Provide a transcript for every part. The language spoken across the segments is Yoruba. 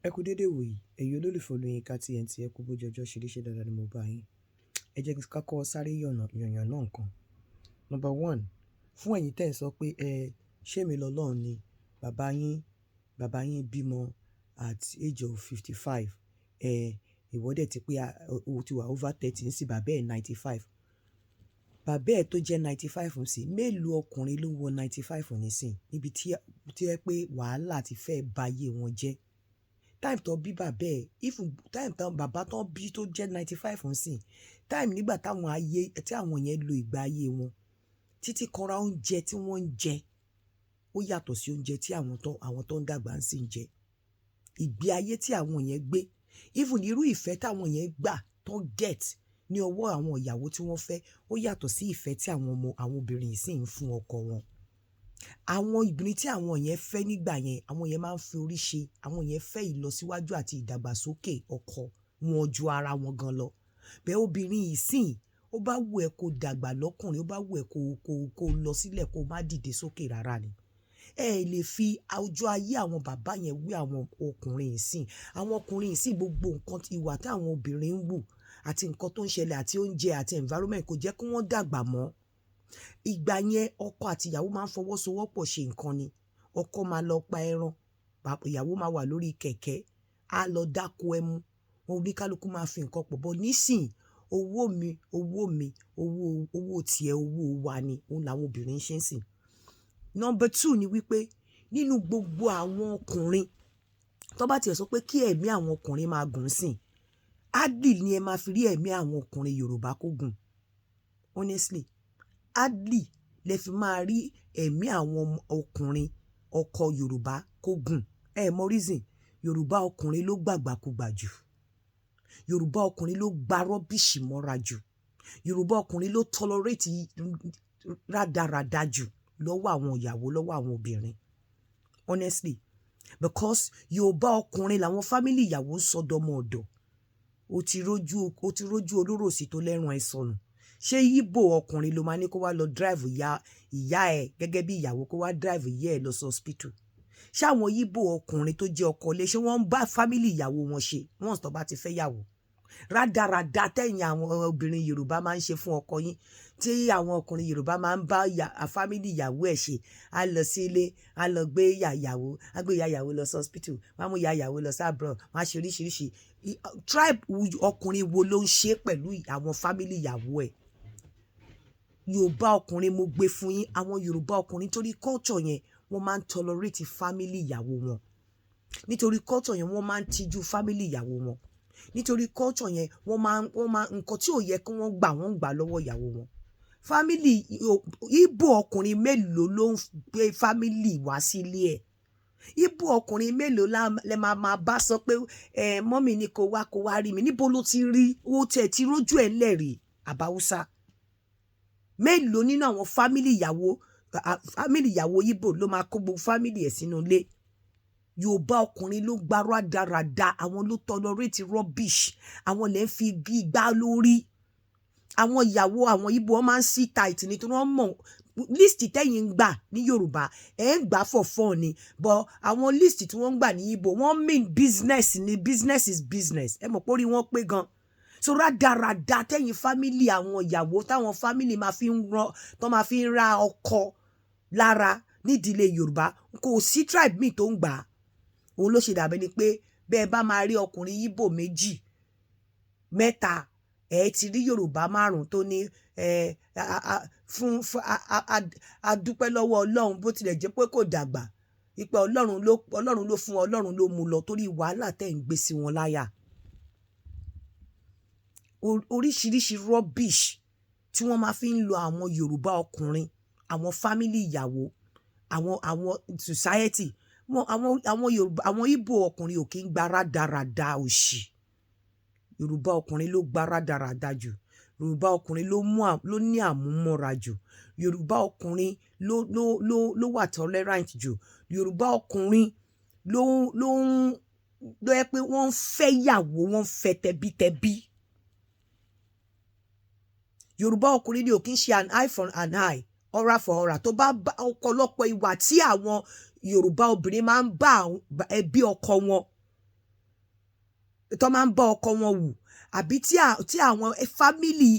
Ẹ kú dédé wòyí, ẹ̀yin olólùfẹ́ Olóyinka TNT ẹ kú bójú ọjọ́ ṣeréṣe dáadáa ni mo bá yín. Ẹ jẹ́ ká kọ́ sáré yànyàn náà nǹkan. Number one, fún ẹ̀yin tẹ́ ẹ̀ sọ pé ṣé mi lọ́lọ́run ni bàbá yín bímọ at age of 55, ìwọ́dẹ̀ ti pé o ti wà over 30 ń sì bàbá ẹ̀ 95. Bàbá ẹ̀ tó jẹ́ 95 ń sì mélòó ọkùnrin ló wọ 95 nísìn níbi tí ẹ pé wàhálà ti fẹ́ ba ayé wọn jẹ́. Time tó bí bàbá ẹ̀, even time tó bàbá tó bí tó jẹ́ 95 ń sìn, time nígbà tí àwọn yẹn lo ìgbà ayé wọn, títí kanra oúnjẹ tí wọ́n ń jẹ ó yàtọ̀ sí oúnjẹ tí àwọn tó ń dàgbà ń sìn jẹ. Ìgbé ayé tí àwọn yẹn gbé, even irú ìfẹ́ táwọn yẹn gbà tó get ní ọwọ́ àwọn ìyàwó tí wọ́n fẹ́ ó yàtọ̀ sí ìfẹ́ tí àwọn obìnrin yìí sì ń fún ọkọ wọn. Àwọn obìnrin tí àwọn yẹn fẹ́ nígbà yẹn, àwọn yẹn máa ń fi orí ṣe, àwọn yẹn fẹ́ ìlọsíwájú àti ìdàgbàsókè ọkọ wọn ju ara wọn gan lọ. Bẹ́ẹ̀ obìnrin yìí sìn, ó bá wù ẹ́ kó dàgbà lọ́kùnrin, ó bá wù ẹ́ kó lọ sílẹ̀ kó má dìde sókè rárá ni. Ẹ lè fi ọjọ́ ayé àwọn bàbá yẹn wé àwọn ọkùnrin yìí sìn. Àwọn ọkùnrin yìí sìn gbogbo nǹkan ìwà tí àwọn obìnrin ń wù àti nǹkan tó ń ṣẹlẹ̀ àti oúnjẹ àti environment kò jẹ́ kí wọ́n dàgbà mọ́. Ìgbà yẹn ọkọ àti ìyàwó máa ń fọwọ́sowọ́pọ̀ ṣe nǹkan ni. Ọkọ máa lọ pa ẹran, ìyàwó máa wà lórí kẹ̀kẹ́, á lọ dáko ẹmu, oníkálukú máa fi nǹkan pọ̀ bọ́ nísìn owó mi, owó tiẹ̀, owó wa ni, òun làwọn obìnrin ṣe ń sìn. Number 2 ni wípé nínú gbogbo àwọn ọkùnrin tó bá tiẹ̀ sọ pé kí ẹ̀mí àwọn ọkùnrin máa gùn sìn, hardly ni ẹ máa fi rí ẹ̀mí àwọn ọkùnrin Yorùbá kó gùn. Honestly, hardly lẹ fi máa rí ẹ̀mí àwọn ọkùnrin ọkọ Yorùbá kó gùn. Mọ reason, Yorùbá ọkùnrin ló gbàgbàkúgbà jù. Yorùbá ọkùnrin ló gba rọ́bìṣì mọ́ra jù. Yorùbá ọkùnrin ló tolerate rádaràda jù lọ́wọ́ àwọn ìyàwó, lọ́wọ́ àwọn obìnrin. Honestly, because Yorùbá ọkùnrin làwọn family ìyàwó sọdọmọ ọ̀dọ̀. O ti rójú olóró sí tó lẹ́rùn ẹ̀ sọnù. Ṣé Ìgbò ọkùnrin ló máa ní kó wá lọ drive ìyá ẹ̀ gẹ́gẹ́ bí ìyàwó kó wá drive ìyá ẹ̀ lọ sí hospital? Ṣé àwọn Ìgbò ọkùnrin tó jẹ́ ọkọ ilé ṣé wọ́n ń bá family ìyàwó wọn ṣe once tó bá ti fẹ́ yàwó? Rádaràda tẹ̀yìn àwọn obìnrin Yorùbá máa ń ṣe fún ọkọ yín, tí àwọn ọkùnrin Yorùbá máa ń bá family ìyàwó ẹ̀ ṣe. A lọ sí ilé, a lọ gbé ìyàwó, a gbé ìyàwó lọ sí hospital, wọ́n á mú ìyàwó lọ sí abroad, wọ́n á ṣe oríṣiríṣi. Tribe ọkùnrin wo ló ń ṣe pẹ̀lú àwọn family ìyàwó ẹ̀? Yorùbá ọkùnrin mo gbé fún yín, àwọn Yorùbá ọkùnrin torí culture yẹn wọ́n máa ń tolerate family ìyàwó wọn. Nítorí culture yẹn wọ́n máa ń tijú family ìyàwó wọn. Nítorí culture yẹn wọ́n máa nǹkan tí ò yẹ kí wọ́n gbà lọ́wọ́ ìyàwó wọn. Family Ìgbò ọkùnrin mélòó ló ń gbé family wá sílé ẹ̀? Ìgbò ọkùnrin mélòó lẹ máa bá sọ pé mọ́mì ni kó wá rí mi? Níbo ló ti rí owó tẹ̀ tí rójú ẹ̀ lẹ́rìí àbáwúsá? Mélòó nínú àwọn family ìyàwó Ìgbò ló máa kó gbogbo family ẹ̀ sínú ilé? Yorùbá ọkùnrin ló gba rádaràda, àwọn ló tolerate rubbish, àwọn lè ń fi gbá lórí. Àwọn ìyàwó àwọn Ìgbò wọn máa ń sit tight nítorí wọ́n mọ̀ list tẹ́yìn ń gbà ní Yorùbá ẹ̀ ń gbà for fun ni, but àwọn list tí wọ́n ń gbà ní Ìgbò wọ́n mean business ni, business is business. Ẹ mọ̀ pé orí wọn pé gan. So rádaràda tẹ́yìn family àwọn ìyàwó táwọn family máa fi ń ra ọkọ lára nídìílé Yorùbá kò sí tribe míì tó ń gbà. Òun ló ṣe dàbí ni pé bẹ́ẹ̀ bá máa rí ọkùnrin Ìgbò 2, 3, ẹ ti rí Yorùbá 5 tó ní a dúpẹ́ lọ́wọ́ Ọlọ́run bó tilẹ̀ jẹ́ pé kò dàgbà. Ìpè Ọlọ́run ló fún Ọlọ́run ló mú lọ torí wàhálà tẹ́ ń gbé sí wọn láyà. Oríṣiríṣi rubbish tí wọ́n máa fi ń lo àwọn Yorùbá ọkùnrin, àwọn family ìyàwó, àwọn society. Àwọn Ìgbò ọkùnrin ò kí ń gba rádaràda òṣì. Yorùbá ọkùnrin ló gba rádaràda jù. Yorùbá ọkùnrin ló ní àmúmọ́ra jù. Yorùbá ọkùnrin ló wà tolerant jù. Yorùbá ọkùnrin ló yẹ pé wọ́n ń fẹ́ yàwó, wọ́n ń fẹ́ tẹbítẹbí. Yorùbá ọkùnrin ni ò kí ń ṣe an eye for an eye, aura for aura. Tó bá ọ̀pọ̀lọpọ̀ ìwà tí àwọn Yorùbá obìnrin máa ń bá ẹbí ọkọ wọn tó máa ń bá ọkọ wọn wù, àbí tí àwọn fámìlì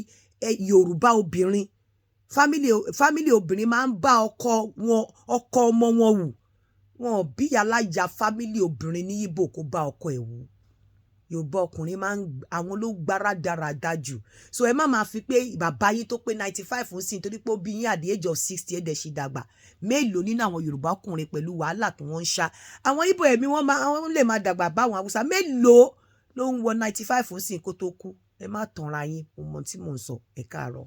Yorùbá obìnrin fámìlì obìnrin máa ń bá ọkọ ọmọ wọn wù. Wọn ò bí aláya fámìlì obìnrin ní Ìgbò kó bá ọkọ ẹ̀ wù. Yorùbá ọkùnrin àwọn ló gbára dáradá jù. So ẹ má máa fi pé bàbá yín tó pé 95 ń sìn torí pé ó bí yín at the age of 60 ẹ̀dẹ̀ ṣì dàgbà. Mélòó nínú àwọn Yorùbá ọkùnrin pẹ̀lú wàhálà tí wọ́n ń ṣá. Àwọn Ìgbò ẹ̀mí wọ́n lè máa dàgbà bá àwọn Haúsá. Mélòó ló ń wọ 95 ń sìn kó tó kú? Ẹ má tanra yín. Mo mọ tí mò ń sọ. Ẹ káàárọ̀.